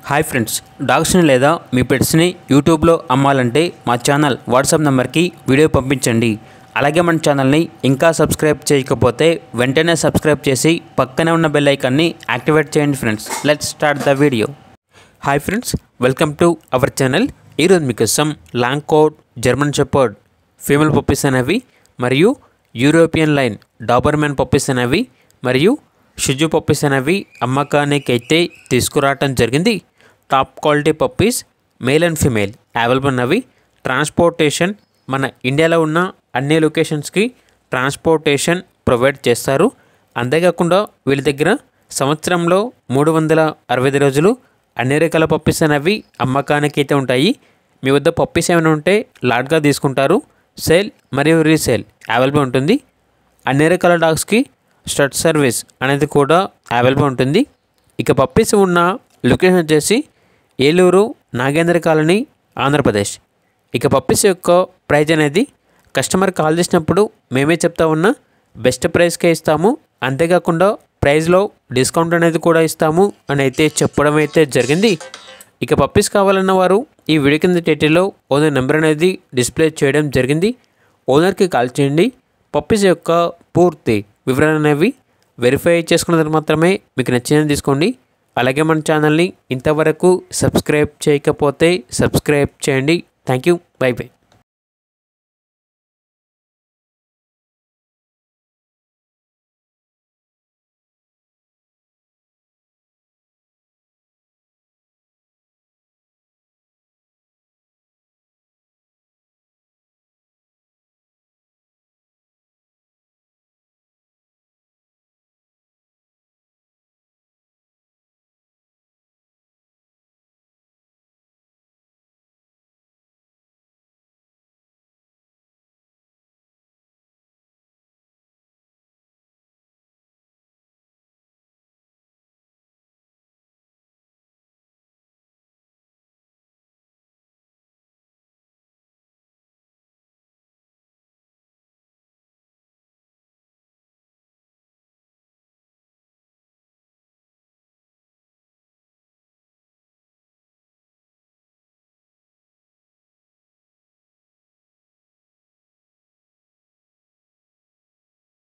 Hi friends, డాగ్స్ని లేదా మీ పెట్స్ని యూట్యూబ్లో అమ్మాలంటే మా ఛానల్ వాట్సాప్ నెంబర్కి వీడియో పంపించండి. అలాగే మన ఛానల్ని ఇంకా సబ్స్క్రైబ్ చేయకపోతే వెంటనే సబ్స్క్రైబ్ చేసి పక్కనే ఉన్న బెల్ ఐకాన్ని యాక్టివేట్ చేయండి friends. Let's start the video. Hi friends, welcome to our channel. ఈరోజు మీకోసం long coat, German shepherd female puppies అనేవి మరియు యూరోపియన్ లైన్ డాబర్మెన్ పప్పీస్ అనేవి మరియు షిజు పప్పీస్ అనేవి అమ్మకానికి అయితే తీసుకురావటం జరిగింది. Top quality puppies male and female available ఉన్నవి. ట్రాన్స్పోర్టేషన్ మన ఇండియాలో ఉన్న అన్ని లొకేషన్స్కి ట్రాన్స్పోర్టేషన్ ప్రొవైడ్ చేస్తారు. అంతేకాకుండా వీళ్ళ దగ్గర సంవత్సరంలో 365 రోజులు అన్ని రకాల పప్పీస్ అనేవి అమ్మకానికి అయితే ఉంటాయి. మీ వద్ద పప్పీస్ ఏమైనా ఉంటే లాట్గా తీసుకుంటారు. సేల్ మరియు రీసేల్ అవైలబుల్ ఉంటుంది. అన్ని రకాల డాగ్స్కి స్టడ్ సర్వీస్ అనేది కూడా అవైలబుల్ ఉంటుంది. ఇక పప్పీస్ ఉన్న లొకేషన్ వచ్చేసి ఏలూరు, నాగేంద్ర కాలనీ, ఆంధ్రప్రదేశ్. ఇక పప్పీస్ యొక్క ప్రైజ్ అనేది కస్టమర్ కాల్ చేసినప్పుడు మేమే చెప్తా ఉన్నా బెస్ట్ ప్రైస్కే ఇస్తాము. అంతేకాకుండా ప్రైస్లో డిస్కౌంట్ అనేది కూడా ఇస్తాము అని అయితే చెప్పడం అయితే జరిగింది. ఇక పప్పీస్ కావాలన్న వారు ఈ వీడియో కింద టైటిల్లో ఓనర్ నెంబర్ అనేది డిస్ప్లే చేయడం జరిగింది. ఓనర్కి కాల్ చేయండి. పప్పీస్ యొక్క పూర్తి వివరాలు అనేవి వెరిఫై చేసుకున్న తర్వాత మాత్రమే మీకు నచ్చినది తీసుకోండి. అలాగే మన ఛానల్ని ఇంతవరకు సబ్స్క్రైబ్ చేయకపోతే సబ్స్క్రైబ్ చేయండి. Thank you. By by.